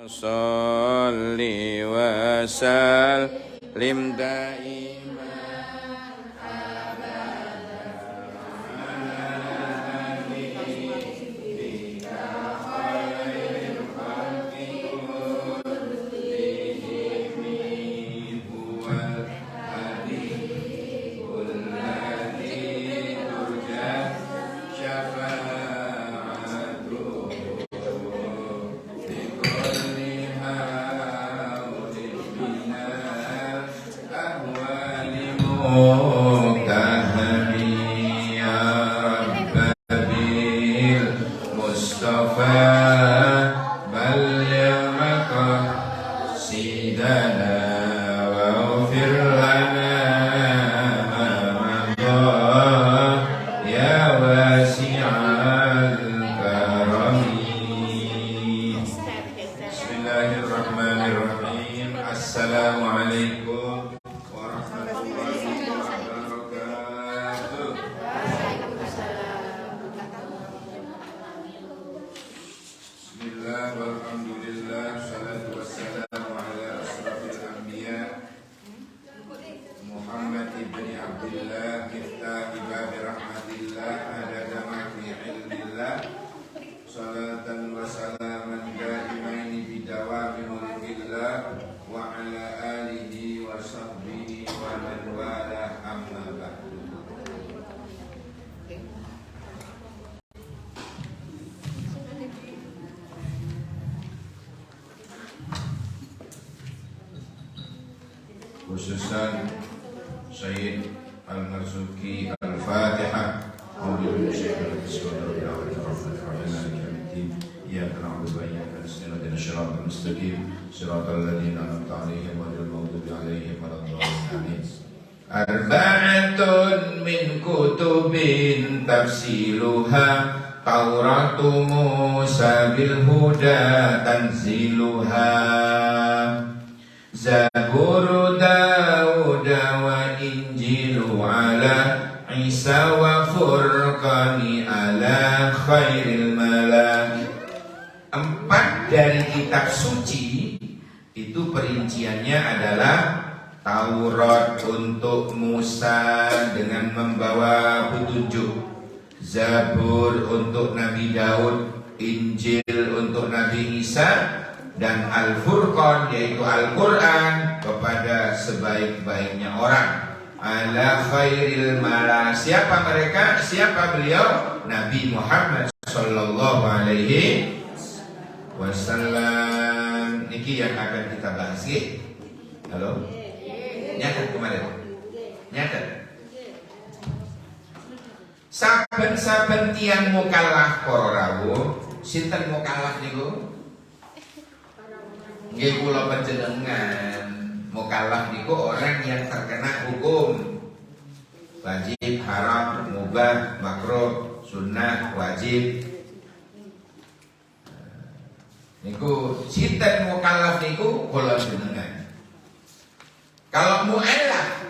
Sholli wa sallim daiman ala nabiyyika khairil khalqi kullihim huwal habibul ladzi turja syafa'atuhu kahami ya Rabbil Mustafa balligh maqasidana waghfir lana ma madha ya wasi'al karami. Bismillahirrahmanirrahim. Assalamualaikum warahmatullahi wabarakatuh. Bismillah walhamdulillah salatu wassalamu ala asrafil anbiya Muhammad ibn Abdillah miftah babi rahmatillah adada ma fi ilmillah salatan wa salaman daimaini bidawami mulkillah wa ala alihi wa sahbihi wa man wala amma ba'du. Khususan Sayyid Al-Marzuki Al-Fatihah. Alhamdulillah syaitan bismillahirrahmanirrahim rahmatullahi wabarakatuh. Iyyaka na'budu wa iyyaka nasta'in ihdinas siratal mustaqim siratal ladzina an'amta 'alaihim ghairil maghdubi 'alaihim waladdallin. Amin. Arba'atun min kutubin tafsiluha Tauratu Musa bil huda tanziluha Zaburu Dawud wa Injilu ala Isa wa Furqani ala khairil malam. 4 dari kitab suci itu perinciannya adalah Taurat untuk Musa dengan membawa petunjuk, Zabur untuk Nabi Daud, Injil untuk Nabi Isa, dan Al-Furqan yaitu Al-Quran kepada sebaik-baiknya orang. Ala khairil mala. Siapa mereka? Siapa beliau? Nabi Muhammad sallallahu alaihi wasallam. Niki yang akan kita bahas. Halo? Nyatet kemarin? Nyatet? Saben-saben tiang mukallaf para rawuh, sinten mukallaf niku? Nggih kula panjenengan. Mukallaf niku orang yang terkena hukum wajib, haram, mubah, makruh, sunnah, wajib. Niku sinten mukallaf niku kula jenengan. Kalau mu'allaf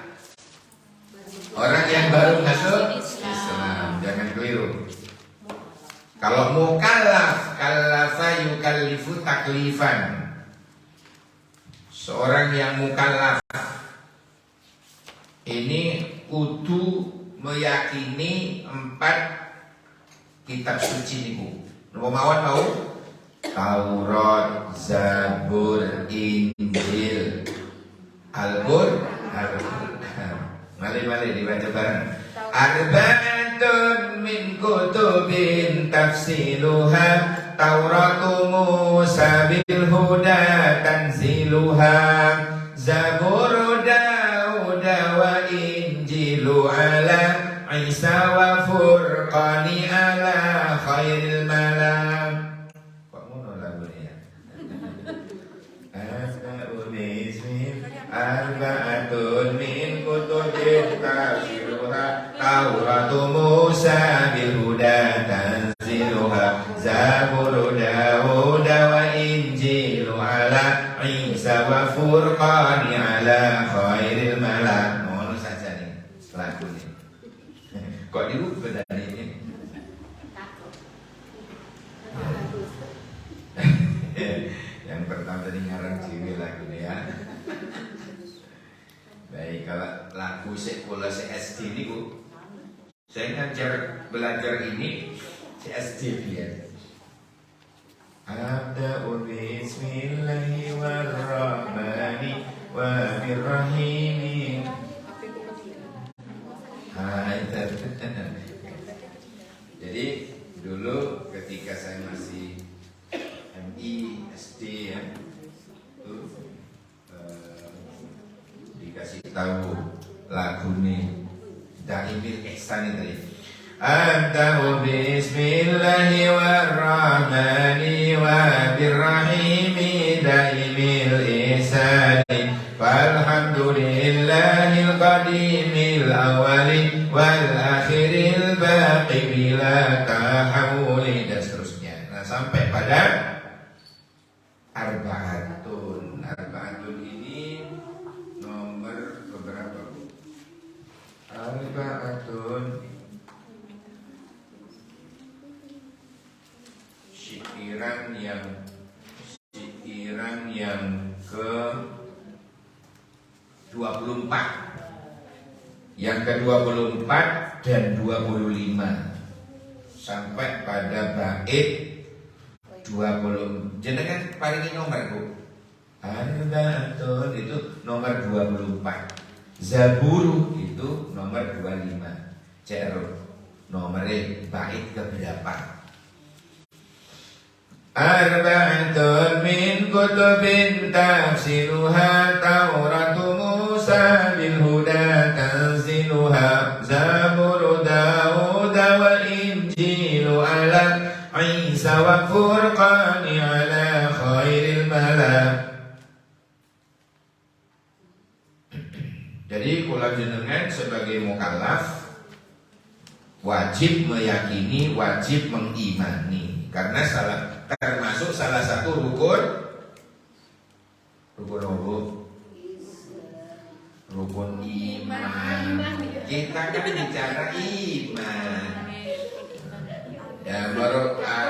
orang yang baru masuk Islam, jangan keliru. Kalau mukallaf, kallafa yukallifu taklifan. Seorang yang mukallaf ini kudu meyakini 4 kitab suci niku. Napa mawon mau? Taurat, Zabur, Injil, Al-Qur'an. Mari dibaca bareng. Arba'atun min kutubin tafsiluha Tauratu Musa bil huda tanziluha Zabur Dawud wa Injilu ala Isa wa Furqani ala khairil malam. Kok ngono lagunya? Arba'atun min kutubin tafsiluha Tauratu Musa bil huda tanziluha Zabur Dawud wa Injilu ala Isa wa Furqani ala khairil malam. Mohon saja nih lagunya. Kok dirubah tadi ini? Yang pertama tadi ngarang cewek lagu ya. Baik, kalau lagu sekolah SD ini Bu, saya belajar ini SD dia. Abda'u bismillahirrahmanirrahim wa birrahim. Jadi dulu ketika saya masih MI SD ya, itu dikasih tahu lagu ini Daimil Ihsan tadi. Abda'u bismillahirrahmanirrahim wa birrahim daimil ihsani walhamdulillahil qadimil awali wal akhiril baqi bila tahawuli, dan seterusnya. Nah sampai pada Arbaatun. Arbaatun ini nomor beberapa Bu? Arbaatun syikiran yang ke 24, yang ke 24 dan 25 sampai pada bait 20. Jenengan paringi nomor Bu. Arbaatun itu nomor 24. Zaburu itu nomor 25. Cero nomornya bait ke berapa? Arba'atun min kutubin tafsiluha Tauratu Musa bil huda tanziluha Zaburu Dawud wa Injilu ala Isa wa Furqani ala khairil malam. Jadi kula jenengan sebagai mukallaf wajib meyakini, wajib mengimani, karena termasuk salah satu rukun iman. Kita kan bicara iman. Ya,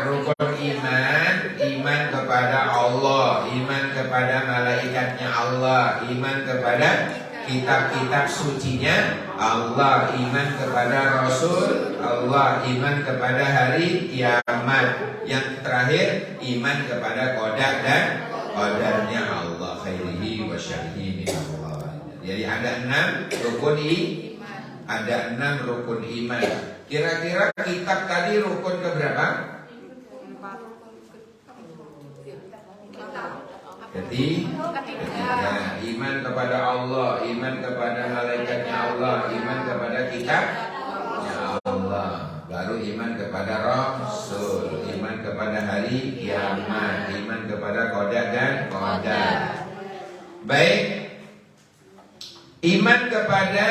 rukun iman kepada Allah, iman kepada malaikatnya Allah, iman kepada kitab-kitab sucinya Allah, iman kepada Rasul Allah, iman kepada hari kiamat. Yang terakhir, iman kepada qada dan qadarnya Allah, khairihi wa syarrihi min Allah. Jadi ada 6 rukun iman. Ada 6 rukun iman. Kira-kira kitab tadi rukun ke berapa? Jadi ketiga, iman kepada Allah, iman kepada malaikatnya Allah, iman kepada kitabnya Allah, baru iman kepada Rasul, iman kepada hari kiamat, iman kepada qada dan qadar. Baik, iman kepada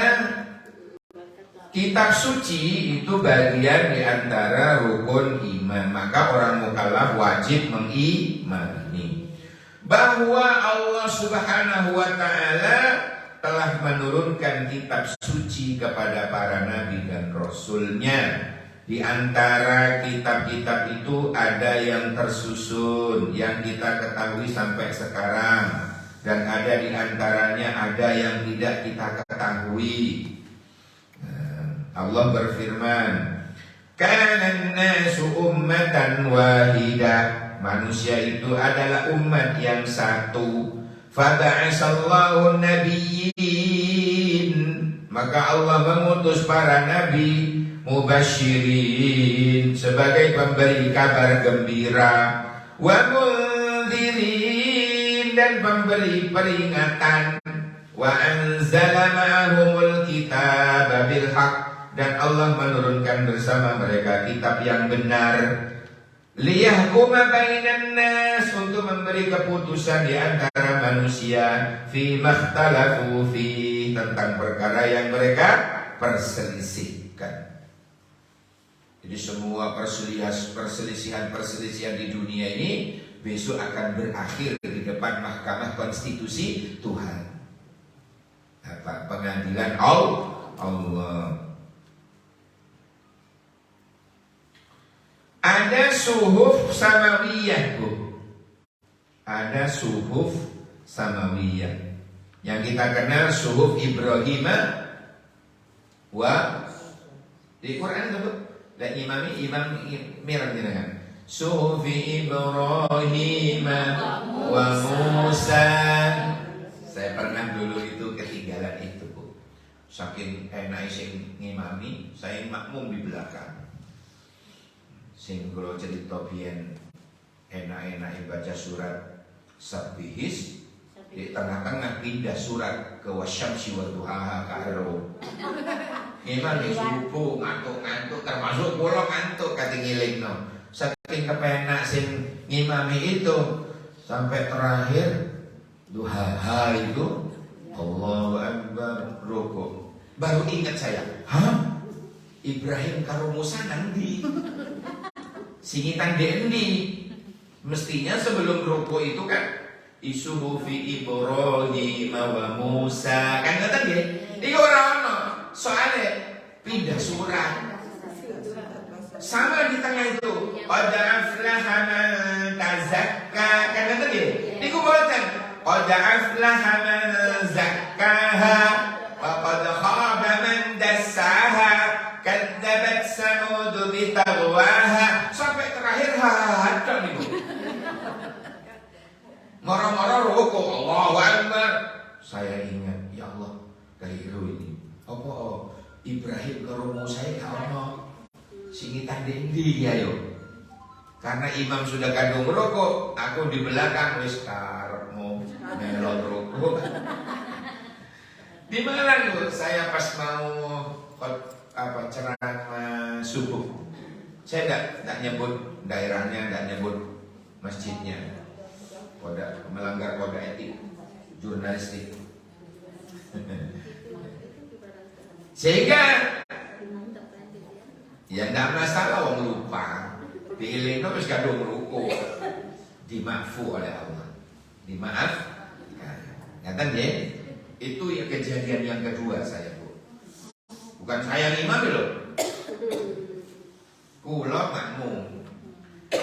kitab suci itu bagian di antara rukun iman. Maka orang mukallaf wajib mengimani bahwa Allah Subhanahu wa ta'ala telah menurunkan kitab suci kepada para nabi dan rasulnya. Di antara kitab-kitab itu ada yang tersusun, yang kita ketahui sampai sekarang, dan ada di antaranya ada yang tidak kita ketahui. Allah berfirman, "Kana an-nasu ummatan wahidah." Manusia itu adalah umat yang satu. Faba'asallahu nabiyyin, maka Allah mengutus para nabi mubasyirin, sebagai pemberi kabar gembira, wa mundzirin, dan pemberi peringatan, wa anzala ma'ahumul kitaba bil haqq, dan Allah menurunkan bersama mereka kitab yang benar, liyahkuma bainan nas, untuk memberi keputusan di antara manusia, fi makhtalafu fi, tentang perkara yang mereka perselisihkan. Jadi semua perselisihan di dunia ini besok akan berakhir di depan mahkamah konstitusi Tuhan, pengadilan Allah. Ada suhuf samawiyah Bu. ada suhuf samawiyah. Yang kita kenal suhuf Ibrahim wa di Quran itu dan imam mirang dengan suhuf Ibrahim wa Musa. Saya pernah dulu itu ketinggalan itu, Bu. Saking enak sing ngimami, saya makmum di belakang. Sing kula cerita biyen enak-enak baca surat Sabbihis, di tengah-tengah pindah surat ke wasyamsi wa duhaha karo. Ngimami subuh ngantuk-ngantuk, termasuk kula ngantuk kate ngilingno. Saking kepenak sing ngimami itu sampai terakhir duhaha itu Allahu Akbar rukuk. Baru ingat saya, hah? Ibrahim karo Musa nandi. Singitan dendi. Mestinya sebelum rukuk itu kan isuhufi Ibrahim wa Musa. Kan ngoten nggih? Iku ora ono. Soale pindah surat. Sama di tengah itu. Qad aflaha man tazakka. Kan ngoten nggih? Niku boten. Qad aflaha man zakkaha wa qad khaba man dassaha. Kadzabat Samud bitagwaha. Sampai terakhir ada niku. Moro-moro rukuk Allahu Akbar. Saya ingat, ya Allah, keliru ini. Apa Ibrahim karo Musa gak ono singitan dendi ya yo. Karena imam sudah kadung rukuk, aku di belakang wis karepmu melon rukuk. Di Malang Bu, saya pas mau ceramah subuh. Saya enggak nyebut daerahnya, enggak nyebut masjidnya. Melanggar kode etik jurnalistik. Sehingga ya enggak masalah wong lupa. Diilingno wis kadung ruku. Dimaafu oleh Allah. Dimaaf. Ngaten nggih? Itu ya kejadian yang kedua saya, Bu. Bukan saya imam loh. Kula makmum.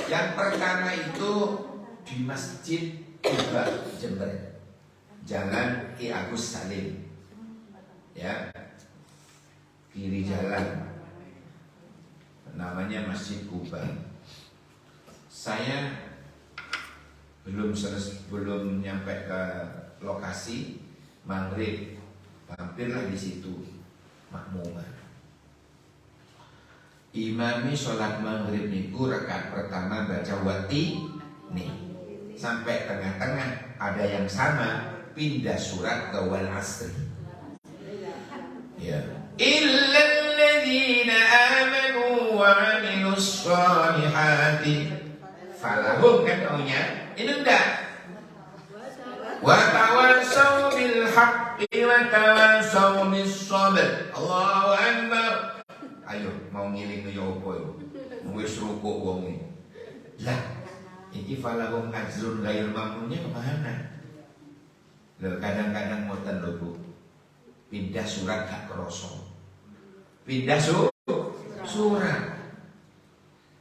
Yang pertama itu di Masjid Kuba Jember, Jalan Ki Agus Salim, ya, kiri jalan, namanya Masjid Kuba. Saya belum nyampe ke lokasi maghrib, mampirlah di situ makmuman. Imami sholat maghrib niku rakaat pertama baca wati nih. Sampai tengah-tengah ada yang sama pindah surat ke wal asri. Ya. Illal ladzina amanu wa 'amilus shalihati falahum kan maunya ini enggak. Wa tawassaw bil haqqi wa tawassaw bis sabr. Allahu Akbar. Ayo mau ngiling yo opo. Wis rukuk wong iki. Lah ini falahum ajrun ghair mamnunnya kemana? Loh, kadang-kadang ngoten lho Bu. Pindah surat gak kroso. Pindah surat.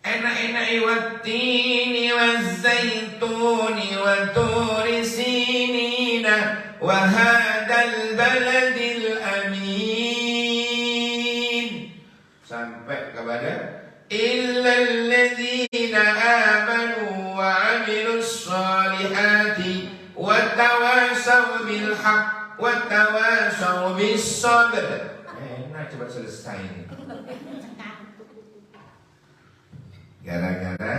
Enak-enak wattini wazzaituni wa turi sinina wa hadzal baladil amin. Sampai kepada illal ladzina amanu wa 'amilus shalihati wa tawasaw bil haqq wa tawasaw bis sabr. Enak cepat selesai ini. Gara-gara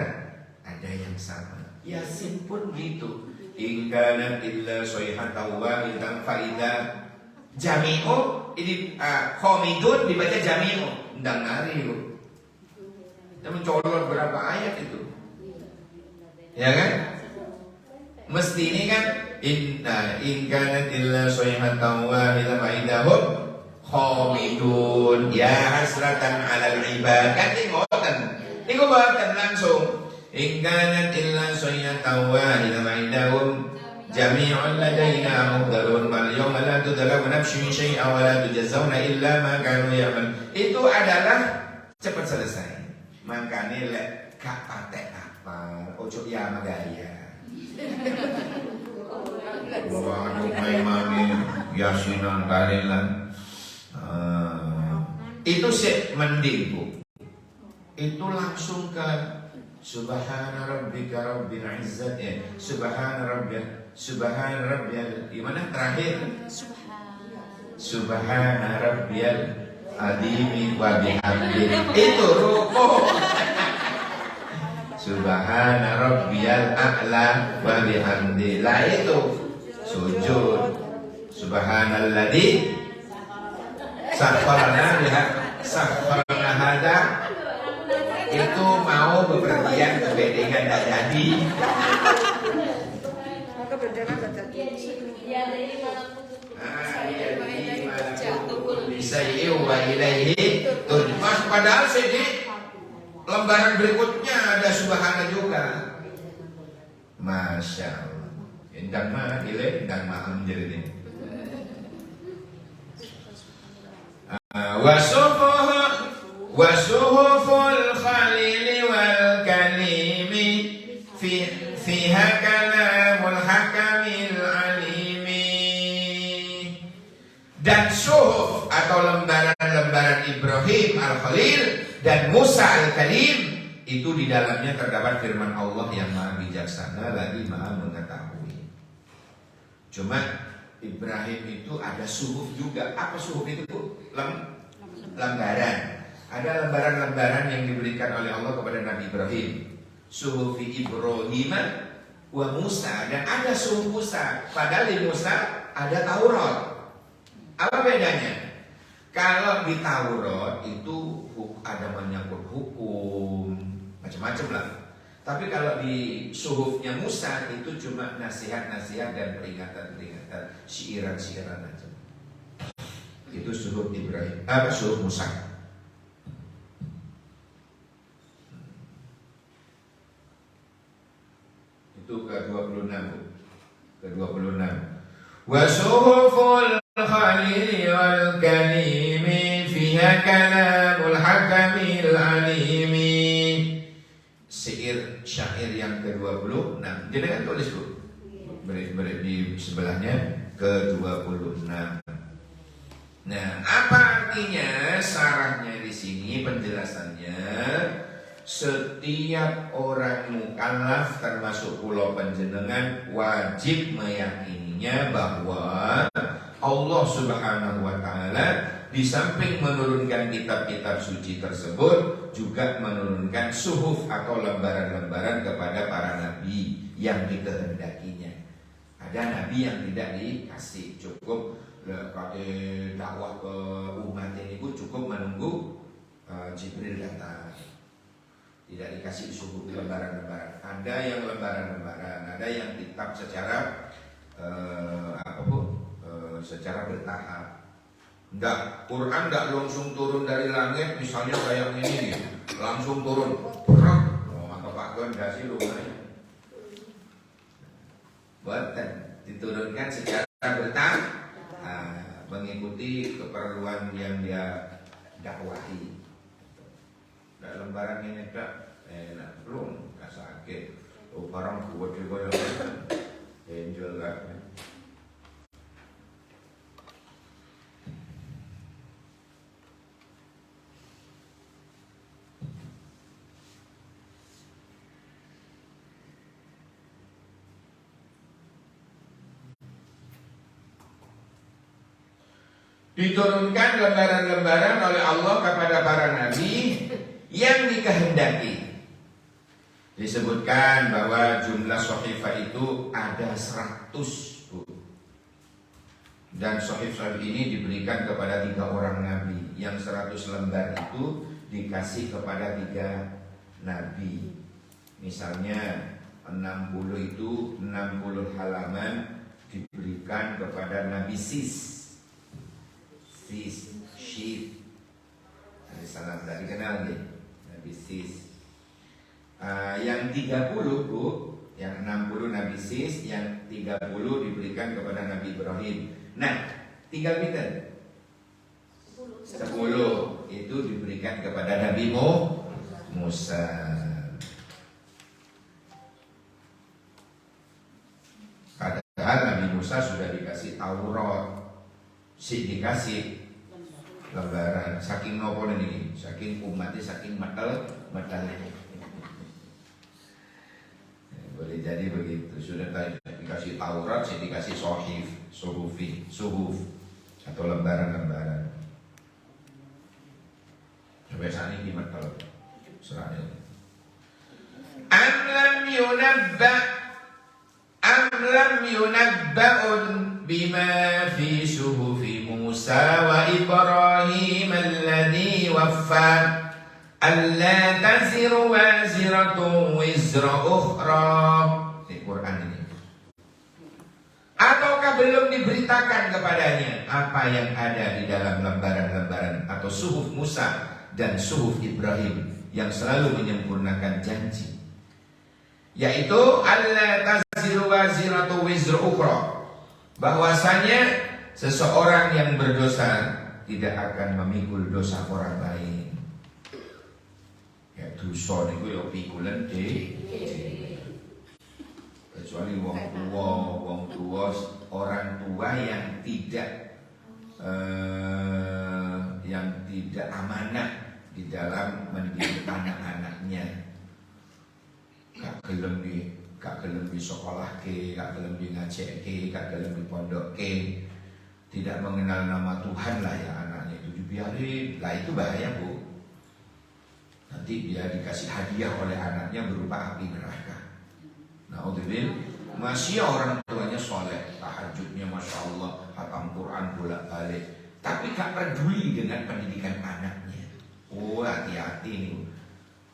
ada yang sama. Yasin pun gitu. In kana illa sayhatan wahidan fa idza jami'u ini khamidun dibaca jami'u. Ndang ngari Bu. Dia mencolot berapa ayat itu. Ya kan? Mesti ini kan in kanat illa sayhatan wahidan fa idahum khamidun ya hasratan 'alal ibad. Kan ngoten. Niku boten langsung in kanat illa sayhatan wahidan fa idahum jami'un ladaina muhdarun wal yawma la tudlamu nafsun syai'an wa la tujzauna illa ma kanu ya'mal. Itu adalah cepat selesai. Makanya lek gak patek apa ojo ya magaya. Wah, mami yasinan talilan. Itu sih mending Bu. Itu langsung ke Subhana rabbika rabbil izzati Subhana rabbiyal gimana terakhir? Subhana rabbiyal azimi wa bihamdihi. Itu rukuk. Subhana rabbiyal a'la wa bihamdihi. Lah itu sujud. Subhanalladzi sakharna hada. Itu mau bepergian ke bedengan tak jadi. Maka berjalan tak jadi. Bisa wa ilaihi turja'un. Padahal sedih lembaran berikutnya ada subhana juga. Masya Allah. Indang mah ilai, indang mah amjir ini. Wasuhuful khalili wal kalimi fiha kalamul hakamil alimi. Dan suhuf atau lembaran-lembaran Ibrahim al-Khalil dan Musa al-Kalim itu di dalamnya terdapat firman Allah yang maha bijaksana lagi maha mengetahui. Cuma Ibrahim itu ada suhuf juga. Apa suhuf itu Bu? Lembaran. Ada lembaran-lembaran yang diberikan oleh Allah kepada Nabi Ibrahim. Suhufi Ibrahim wa Musa. Dan ada suhuf Musa. Padahal di Musa ada Taurat. Apa bedanya? Kalau di Taurat itu ada menyangkut hukum macam-macam lah. Tapi kalau di suhufnya Musa itu cuma nasihat-nasihat dan peringatan-peringatan, syiiran-syiiran aja. Itu suhuf Ibrahim, suhuf Musa. Itu ke-26. Ke-26. Wa suhuful khalili wal kalimi fiha kalamul hakamil alimi. Syair yang ke-20. Nah, jenengan tulis Bu. Beri di sebelahnya ke-26. Nah, apa artinya? Sarahnya di sini penjelasannya, setiap orang mukallaf termasuk kula panjenengan wajib meyakininya bahwa Allah Subhanahu wa taala di samping menurunkan kitab-kitab suci tersebut juga menurunkan suhuf atau lembaran-lembaran kepada para nabi yang dikehendakinya. Ada nabi yang tidak dikasih, cukup pakai dakwah ke umat ini cukup menunggu Jibril datang. Tidak dikasih suhuf lembaran-lembaran. Ada yang lembaran-lembaran, ada yang kitab secara secara bertahap. Enggak, Quran enggak langsung turun dari langit, misalnya kayak ini nih, langsung turun. Maka Pak Gon kasih lumayan. Buatan diturunkan secara bertahap, mengikuti keperluan yang dia dakwahi. Enggak lembaran ini tak enak belum, enggak sakit. Barang kuat juga yang enjoy lah. Diturunkan lembaran-lembaran oleh Allah kepada para nabi yang dikehendaki. Disebutkan bahwa jumlah sohifah itu ada 100 Bu. Dan sohif-sohif ini diberikan kepada 3 orang nabi. Yang 100 lembar itu dikasih kepada 3 nabi. Misalnya 60 itu 60 halaman diberikan kepada Nabi Sis. Syif. Nabi Salam tidak dikenal nih, Nabi Sis. Yang 30 Bu, yang 60 Nabi Sis, yang 30 diberikan kepada Nabi Ibrahim. Nah, tinggal pinter 10 itu diberikan kepada Nabi Musa. Musa sudah dikasih Taurat, si dikasih lembaran. Saking nopo ini, saking umatnya, saking metal. Boleh jadi begitu. Sudah dikasih Taurat, si dikasih suhuf atau lembaran-lembaran. Sampai saat ini metal Israel. Am lam yunabba'un bima fi suhufi Musa wa Ibrahim alladhi waffa alla taziru waziratun wizra ukhra. Ini Quran ini. Ataukah belum diberitakan kepadanya apa yang ada di dalam lembaran-lembaran atau suhuf Musa dan suhuf Ibrahim yang selalu menyempurnakan janji, yaitu alla taziru waziratu wizra ukhra, bahwasanya seseorang yang berdosa tidak akan memikul dosa orang lain. Ya dosa niku ya pikulan kecuali wong tua, orang tua yang tidak amanah di dalam mendidik anak-anaknya. Gak gelem di sekolah ke, gak gelem di ngajak ke, gak gelem di pondok ke, tidak mengenal nama Tuhan lah ya anaknya itu dibiarin. Lah itu bahaya Bu. Nanti dia dikasih hadiah oleh anaknya berupa api neraka. Naudzubillah. Masih orang tuanya soleh, tahajudnya masya Allah, hatam Quran bolak-balik, tapi gak peduli dengan pendidikan anaknya. Oh hati-hati nih.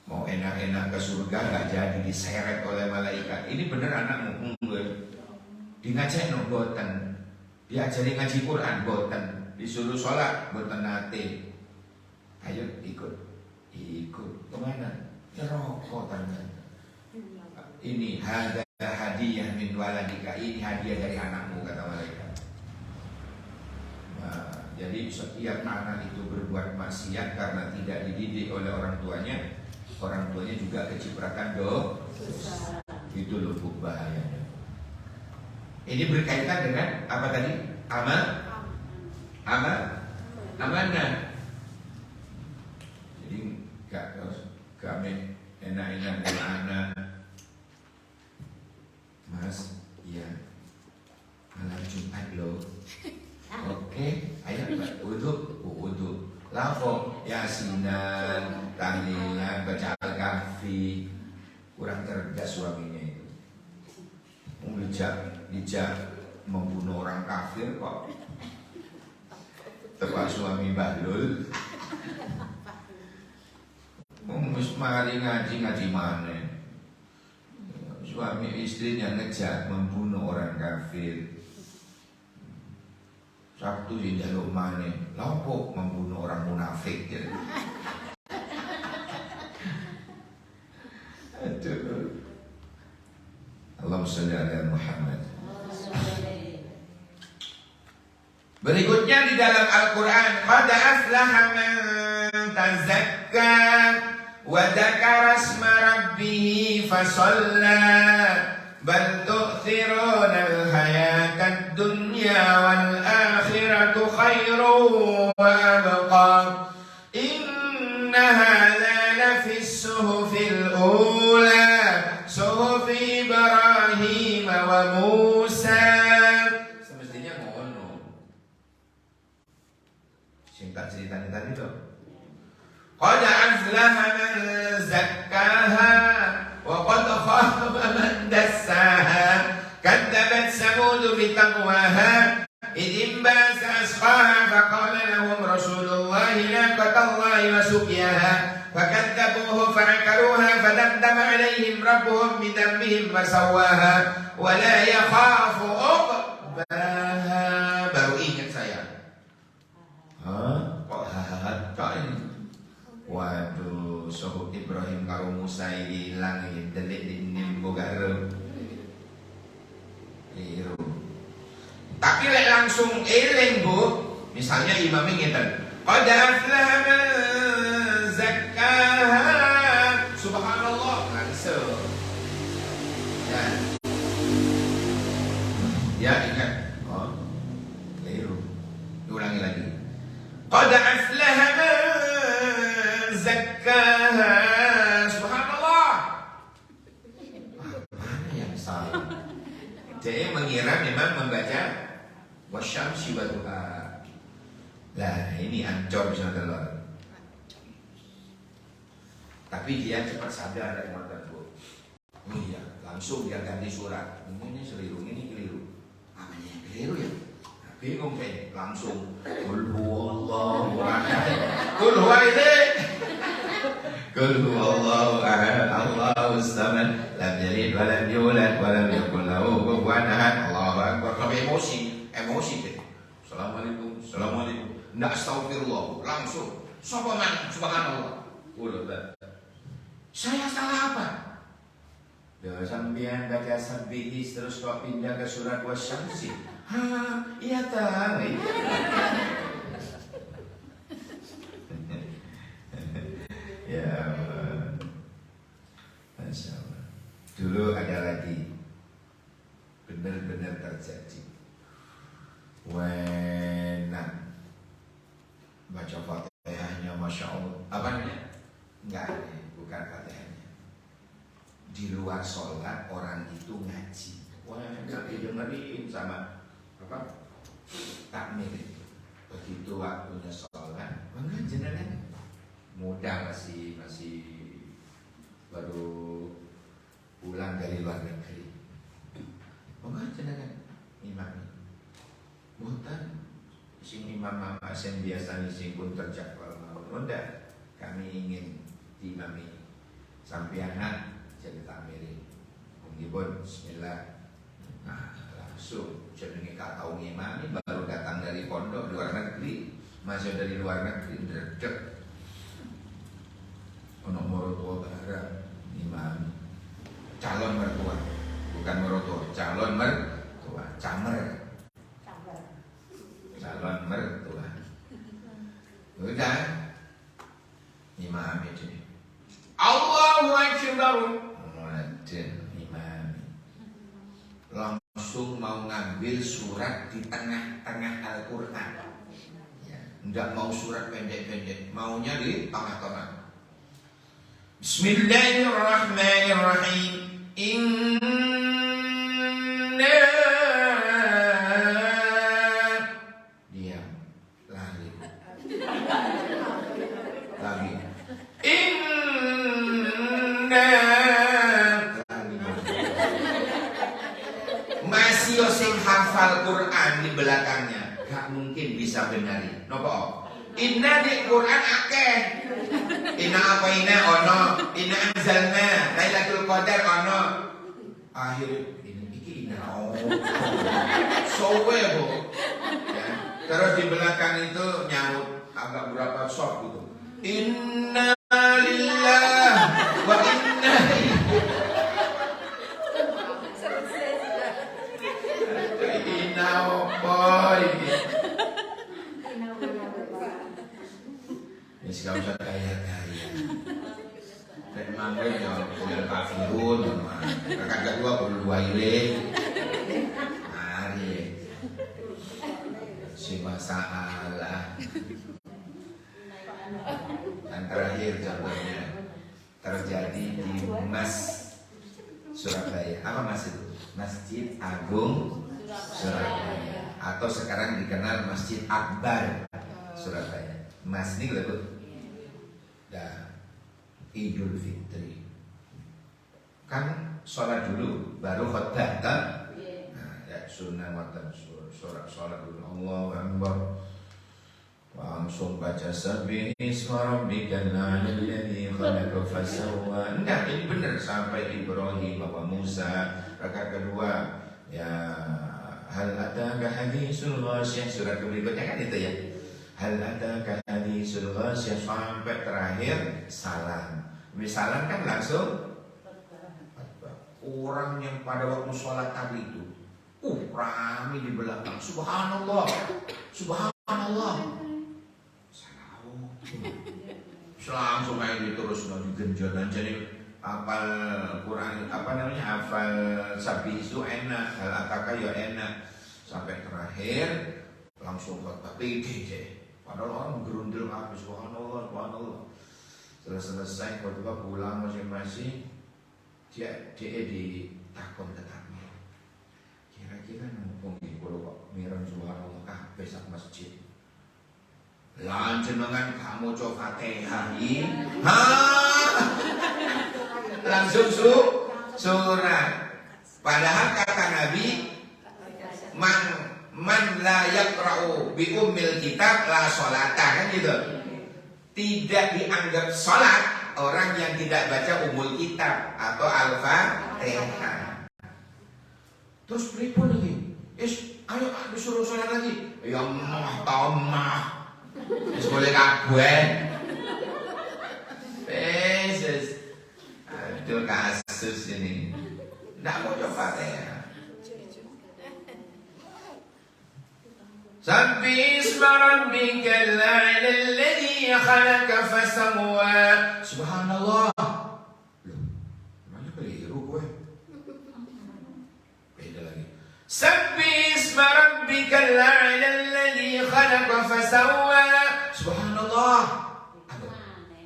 Mau enak-enak ke surga gak jadi diseret oleh malaikat. Ini bener anakmu di ngajak no boten, diajari ngaji Quran boten, disuruh sholat boten nate. Ayo ikut kemana? Neraka ternyata. Ini hadiah min waladika, ini hadiah dari anakmu kata malaikat. Nah, jadi setiap anak itu berbuat maksiat karena tidak dididik oleh orang tuanya juga keciprakan dosa. Itu loh bahayanya. Ini berkaitan dengan apa tadi? Amanah. Jadi kami enak-enak dengan anak. Mas, iya malam Jumat loh. Oke, ayo wudhu. Lafo yasinan, tahlilan, baca al-kahfi. Kurang cerdas suaminya itu. Dijak membunuh orang kafir kok. Tepat suami bahlul. Wis mari ngaji mana? Suami istrinya ngejak membunuh orang kafir. Sabtu di jaluk mana? Lampok membunuh orang munafik ya. Aduh. Allahumma shalli ala Muhammad. Berikutnya di dalam Al-Quran, qad aflaha man tazakka wa dzakara asma rabbih fasalla bal tu'thiruna al-hayata ad-dunya wal akhiratu khairun wa abqa inna hadza lafi as-suhufil ula suhufi Ibrahim wa Musa. Semestinya ngono. Singkat ceritanya tadi tuh. Qad aflaha man zakkaha wa qad khaba man dassaha kadzabat samud bi taqwaha idh inbasa asqaha faqala lahum rasulullahi naqatallahi wa suqyaha fakadzabuhu fa'akaruha fadamdama alaihim rabbuhum bidambihim fasawwaha wa la yakhafu uqbaha. Baru ingat saya. Kok hahaha ini? Waduh, suhuf Ibrahim karo Musa hilang ini delik dinim bogaro. Iru. Tapi lek langsung eling Bu, misalnya imam ngeten. Qad aflaha man zakkaha. Subhanallah langsung. Ya. Dia ingat, oh, keliru. Diulangi lagi. Qad aflaha man zakkaha. Subhanallah. Mana yang salah? Dia mengira memang membaca wasyamsi wa duha. Lah ini ancor bisa telur. Tapi dia cepat sadar dan ngotot bu. Oh iya, langsung dia ganti surat. Ini keliru, ini keliru. Namanya yang keliru ya. Nah, bingung kayak langsung. Qul huwallahu ahad. Qul huwa ini. Qul huwallahu ahad. Allahus samad. Lam yalid wa lam yulad wa lam yakul lahu kufuwan ahad. Allahu akbar. Sampai emosi deh. Assalamualaikum. Nggak astagfirullah, langsung. Subhanallah. Udah. Saya salah apa? Sambian baca sabihis terus kok pindah ke surat wasyamsi. Iya tahu. Ya Allah. Masya Allah. Dulu ada lagi benar-benar terjadi. Wenan baca Fatihahnya Masya Allah. Apa namanya? Enggak, bukan Fatihahnya. Di luar sholat orang itu ngaji. Wah, enggak didengerin sama apa? Takmir. Begitu waktunya sholat, enggak jenengan. Muda masih baru pulang dari luar negeri. Enggak jenengan imam. Bukan sing imam mama sen biasa sing pun terjadwal mau ndak kami ingin imami sampeanan jadi takmiri mungkin bismillah. Nah langsung jenenge gak tau ngimami baru datang dari pondok luar negeri masih dari luar negeri dredeg ono mertua barang imam calon mertua bukan mertua calon mertua camer calon mertua. Udah imam itu Allahu Akbar. Waduh imam langsung mau ngambil surat di tengah-tengah Al-Quran ya, enggak mau surat pendek-pendek, maunya di tengah-tengah. Bismillahirrahmanirrahim. Masih sing hafal Quran di belakangnya gak mungkin bisa benari. Nopo? Inna di Quran akeh. Inna apa inna ono, inna anzalna, Lailatul Qadar ono. Akhir ini inna oh. Sowe bu. Ya. Terus di belakang itu nyaut agak berapa sok gitu. Inna lillah wa inna inna boy. Ini segala usah kaya-kaya. Dan manggil ya udah kafirun, kakak kedua perlu dua ile. Mari, si masalah. Dan terakhir contohnya terjadi di Mas Surabaya. Apa Mas itu? Masjid Agung Surabaya. Atau sekarang dikenal Masjid Akbar Surabaya. Mas ini lebut. Dan Idul Fitri. Kan sholat dulu, baru khutbah kan? Nah, ya sunnah watan sholat dulu. Allahu Akbar. Langsung baca sabih isma rabbikal a'la alladzi khalaqa fasawwa. Enggak, ini benar sampai Ibrahim wa Musa. Rakaat kedua ya hal ataka hadisul ghasyiyah, surat berikutnya kan itu ya. Hal ataka hadisul ghasyiyah sampai terakhir salam. Salam kan langsung orang yang pada waktu sholat tadi itu rame di belakang. Subhanallah. Subhanallah. Langsung aja terus digenjot dan jadi hafal Quran hafal Sabih itu enak, hal ataka ya enak, sampai terakhir langsung khotbah pede deh. Padahal orang gerundel habis, subhanallah, subhanallah. Setelah selesai khotbah pulang masing-masing, dia ditakon tetangga. Kira-kira numpung di pulau kok mireng subhanallah kabeh sak masjid. Lan jenengan kamu coba Fatihah langsung surat. Padahal kata Nabi, man la yaqra'u bi ummil kitab la sholata, kan gitu. Tidak dianggap sholat orang yang tidak baca umul kitab atau al-Fatihah. Terus pripun lagi? Ayo disuruh sholat lagi. Ya mah tamah. Wis boleh kabeh. Aduh kasus ini. Nggak mau coba ya. Sabbi isma rabbikal a'la alladhi khalaqa fasawwa. Subhanallah. Loh, namanya keliru gue. Beda lagi. Sabbi isma rabbikal a'la alladhi khalaqa fasawwa. Subhanallah. Aduh,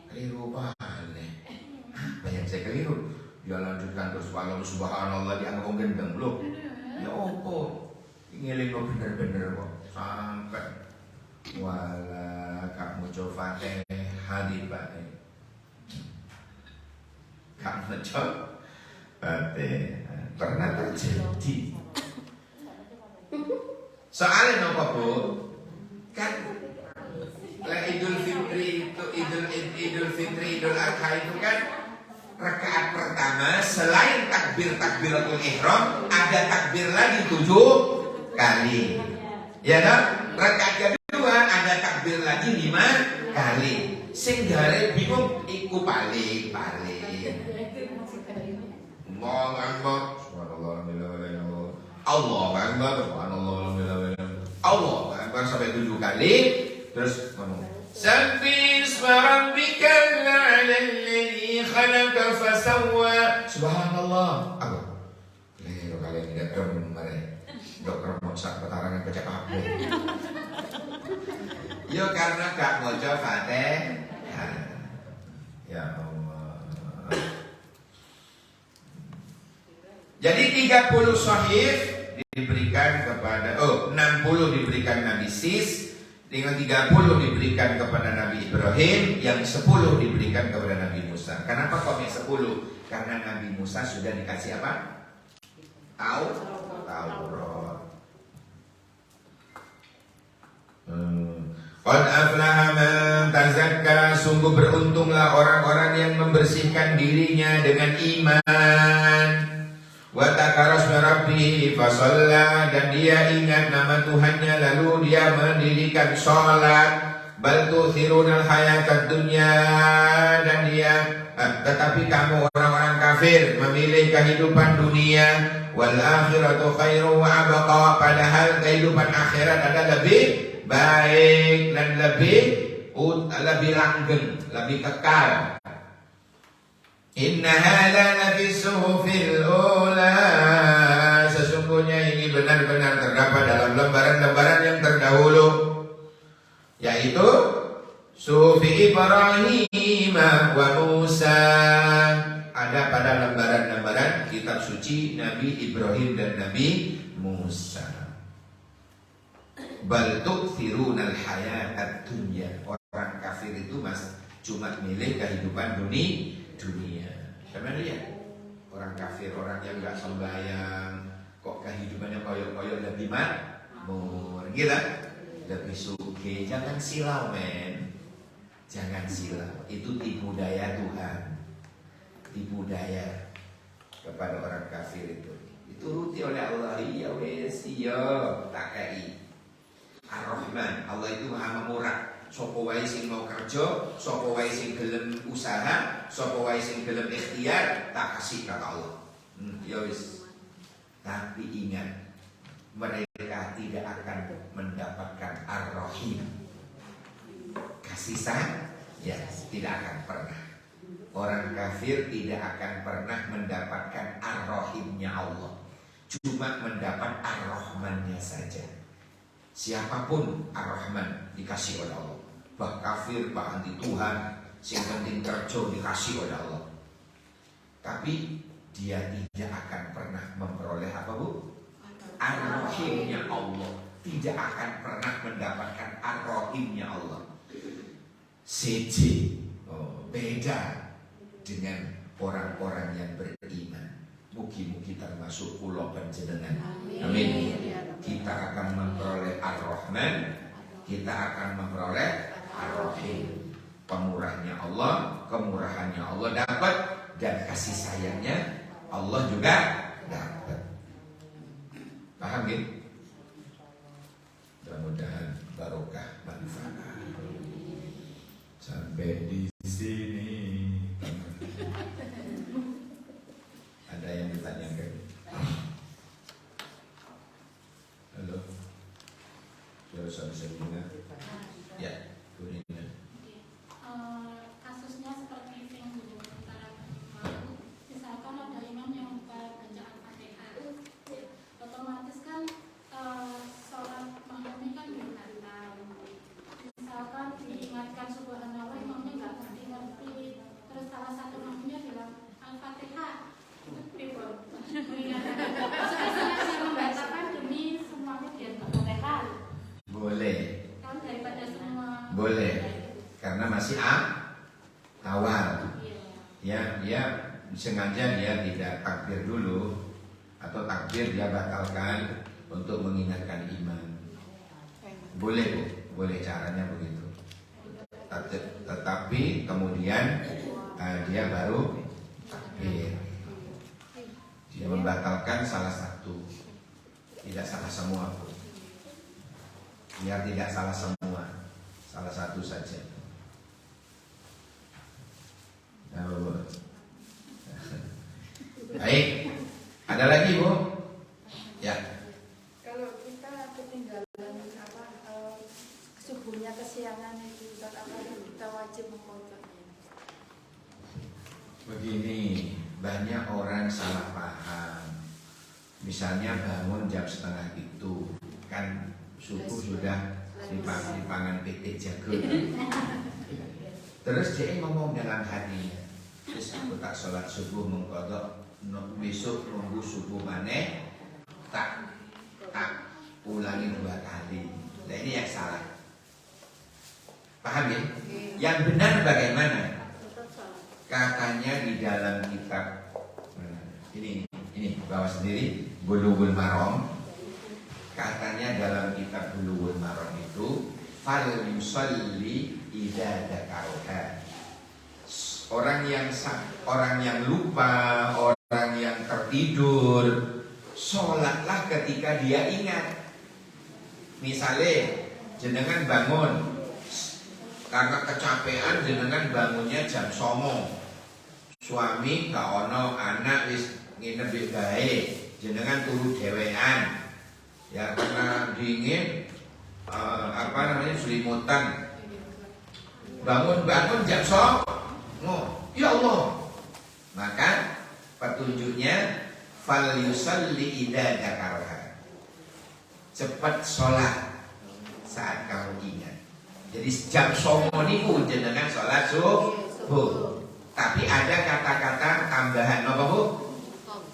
keliru balik. Apa yang saya keliru? Dia lanjutkan terus, walau subhanallah dianggap gendeng loh. Ya opo, ngiling lo bener-bener kok sampai wala kamu coba Fatihah kamu coba Fatihah pernah terjadi. Soalnya nopo bu, kan Idul Fitri itu Idul Fitri Idul Adha itu kan rakaat pertama selain takbiratul ihram ada takbir lagi 7 kali. Ya kan? Rakaat kedua ada takbir lagi 5 kali. Sing gare bingung iku paling. Allahu Akbar. Subhanallah Allahu Akbar. Subhanallah Allahu Akbar sampai 7 kali. Terus ngomong Sabbi isma rabbikal a'la alladhi khalaqa fasawwa. Subhanallah. Apa? Lero kalian tidak kerem mare. Dokter moksa petarangan baca kabeh. Yo karena gak maca Fatihah. Ya Allah. Jadi 30 sahih diberikan kepada 60 diberikan Nabi Sis, dengan 30 diberikan kepada Nabi Ibrahim, yang 10 diberikan kepada Nabi Musa. Kenapa kok yang 10? Karena Nabi Musa sudah dikasih apa? Taurat. Qad aflaha man tazakka, sungguh beruntunglah orang-orang yang membersihkan dirinya dengan iman. Wa dzakara isma rabbih fasalla, dan dia ingat nama Tuhannya lalu dia mendirikan salat. Bal tu'thirunal hayatad dunya, dan dia tetapi kamu orang-orang kafir memilih kehidupan dunia. Wal akhiratu khairu wa abqa, padahal kehidupan akhirat adalah lebih baik dan lebih langgeng, lebih kekal. Inna hadza lafi suhufil ula, sesungguhnya ini benar-benar terdapat dalam lembaran-lembaran yang terdahulu, yaitu suhufi Ibrahim wa Musa, ada pada lembaran-lembaran kitab suci Nabi Ibrahim dan Nabi Musa. Bal tu'thirunal hayatad dunya, orang kafir itu cuma milih kehidupan dunia. Karena lihat orang kafir, orang yang nggak sembahyang, kok kehidupannya koyok-koyok lebih makmur, gitu, lebih suki. Jangan silau men, jangan silau. Itu tipu daya Tuhan, tipu daya kepada orang kafir itu. Dituruti oleh Allah, iya wes, iya tak kai. Ar-Rahman, Allah itu maha murah. Sopo wae sing mau kerja, sopo wae sing gelem usaha, sopo wae sing gelem ikhtiar, tak kasih kata Allah. Ya wis. Tapi ingat, mereka tidak akan mendapatkan Ar-Rahim, kasih sayang, ya tidak akan pernah. Orang kafir tidak akan pernah mendapatkan ar-rahimnya Allah, cuma mendapat ar-rahmannya saja. Siapapun ar-rahman dikasih oleh Allah. Bah kafir, bah anti Tuhan, yang penting kerja dikasih oleh Allah. Tapi dia tidak akan pernah memperoleh apa bu? Ar-rahimnya Allah. Tidak akan pernah mendapatkan ar-rahimnya Allah. CJ beda dengan orang-orang yang beriman. Mugi-mugi termasuk kula panjenengan. Amin. Kita akan memperoleh Ar-Rahman, kita akan memperoleh Ar-Rahim. Pemurahnya Allah, kemurahannya Allah dapat, dan kasih sayangnya Allah juga dapat. Paham ya? Mudah-mudahan barokah manfaat. Sampai di sini. Ada yang ditanyakan? Halo, suara bisa dengar? Ya, Kurina. Kasusnya seperti yang dijelaskan kemarin, misalkan ada imam yang buka bacaan Fatihah, otomatis kan sholat makmumnya kan diingatkan. Misalkan diingatkan subhanallah, imamnya nggak ngerti, terus salah satu makmumnya bilang Al-Fatihah. Sengaja membacakan demi semua biar Al-Fatihah. Boleh. Kan daripada semua. Boleh. Karena masih awal. Ya, dia sengaja dia tidak takbir dulu, atau takbir dia batalkan untuk mengingatkan imam. Boleh bu, boleh caranya begitu. Tetapi kemudian dia baru takbir. Dia membatalkan salah satu, tidak salah semua bu. Biar tidak salah semua, salah satu saja. Nah, bu. Baik, ada lagi bu? Ya. Kalau kita ketinggalan subuhnya kesiangan itu, kita wajib mengkodoknya. Begini, banyak orang salah paham. Misalnya bangun jam setengah itu, kan subuh sudah dipangan PT jago. Terus dia ngomong dalam hatinya, terus aku tak sholat subuh mengkodok, besok nunggu subuh maneh tak ulangi 2 kali. Nah ini yang salah. Paham ya? Yang benar bagaimana? Katanya di dalam kitab ini bawa sendiri Bulughul Maram. Katanya dalam kitab Bulughul Maram itu fal yusalli idza dzakaraha. Orang yang lupa, orang yang tertidur, sholatlah ketika dia ingat. Misalnya jenengan bangun karena kecapean, jenengan bangunnya jam 09.00. Suami gak ono, anak wis nginep di bae, jenengan turu dhewean. Ya karena dingin, selimutan. Bangun jam 09.00. Ya Allah. Maka petunjuknya fal yusalli idza dzakaraha. Cepat sholat saat kamu ingat. Jadi jam 09.00 niku jenengan sholat subuh. Tapi ada kata-kata tambahan apa bu?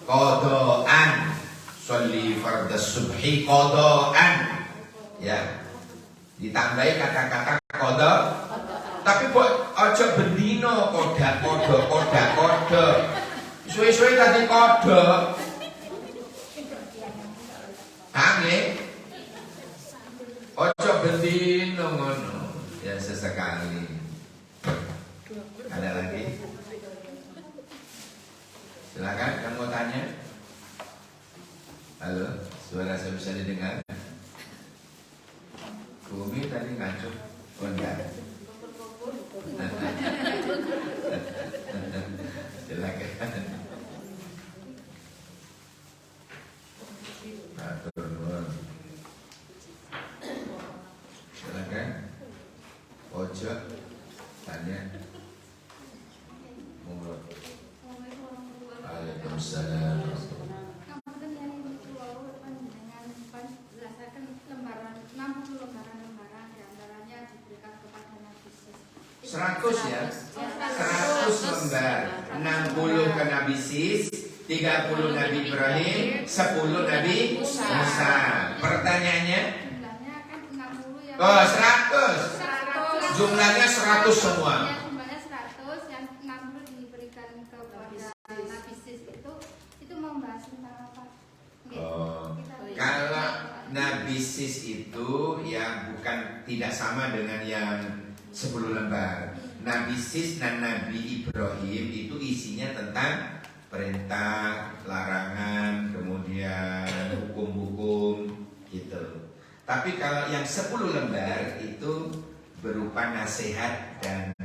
Qadaan. Sholli fardhas subhi qadaan. Ya. Ditambahi kata-kata qada. Tapi kok aja bendino koda. Suwe-suwe tadi koda. Ange. Ojo bendino ngono. Ya sesekali. Ada lagi? Silakan, yang mau tanya. Halo, suara saya bisa didengar? Bumi tadi ngaco. Oh enggak. Silakan. Atur nuwun. Silakan. Ojo tanya. kan lembaran 60 lembaran di antaranya diberikan kepada Nabi Sis. 100 ya? 100 lembar. 60 ke Nabi Sis, 30 Nabi Ibrahim, 10 Nabi Musa. Pertanyaannya? Jumlahnya kan 60 yang Oh, 100. Jumlahnya 100 semua. Ya, jumlahnya 100 yang 60 diberikan kepada Nabi Sis itu membahas tentang apa? Oh, Kita- kalau Nabi Sis itu ya bukan tidak sama dengan yang 10 lembar. Nabi Sis dan Nabi Ibrahim itu isinya tentang perintah, larangan, kemudian hukum-hukum gitu. Tapi kalau yang 10 lembar itu berupa nasihat dan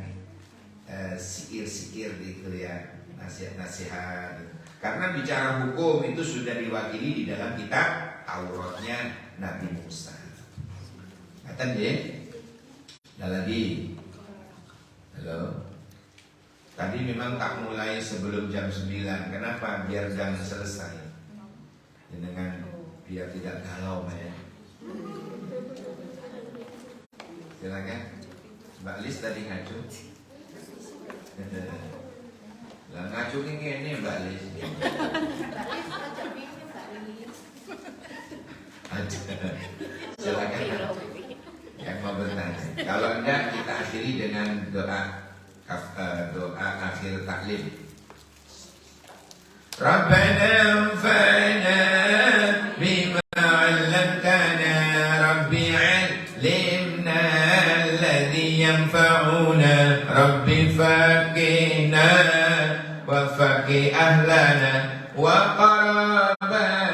sikir-sikir gitu ya, nasihat-nasihat gitu. Karena bicara hukum itu sudah diwakili di dalam kitab Tauratnya Nabi Musa. Kata dia, ada lagi. Halo. Tadi memang tak mulai sebelum jam 9. Kenapa? Biar jam selesai. Dengan biar tidak galau ya. Silakan. Mbak Lis tadi ngacu. Lah ngacu ini Mbak Lis. Silakan yang mau bertanya. Kalau enggak kita akhiri dengan doa akhir taklim. Rabbana anfa'na bima 'allamtana rabbi 'allimna alladhi yanfa'una rabbi faqihna wa faqih ahlana wa qarabatin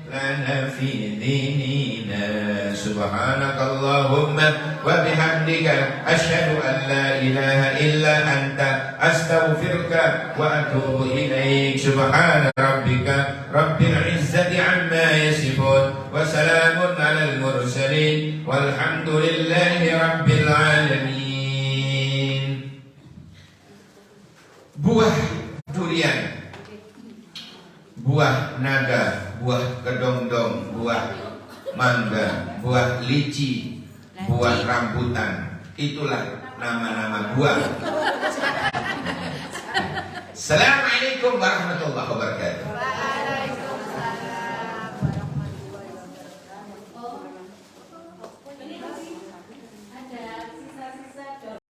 lana fi dinina. Subhanakallahumma wa bihamdika asyhadu an la ilaha illa anta astaghfiruka wa atubu ilaik. Subhana rabbika rabbil izzati amma yasifun wa salamun alal mursalin walhamdulillahi rabbil alamin. Buah durian, buah naga, buah kedongdong, buah mangga, buah lici, buah rambutan. Itulah nama-nama buah. Assalamualaikum warahmatullahi wabarakatuh.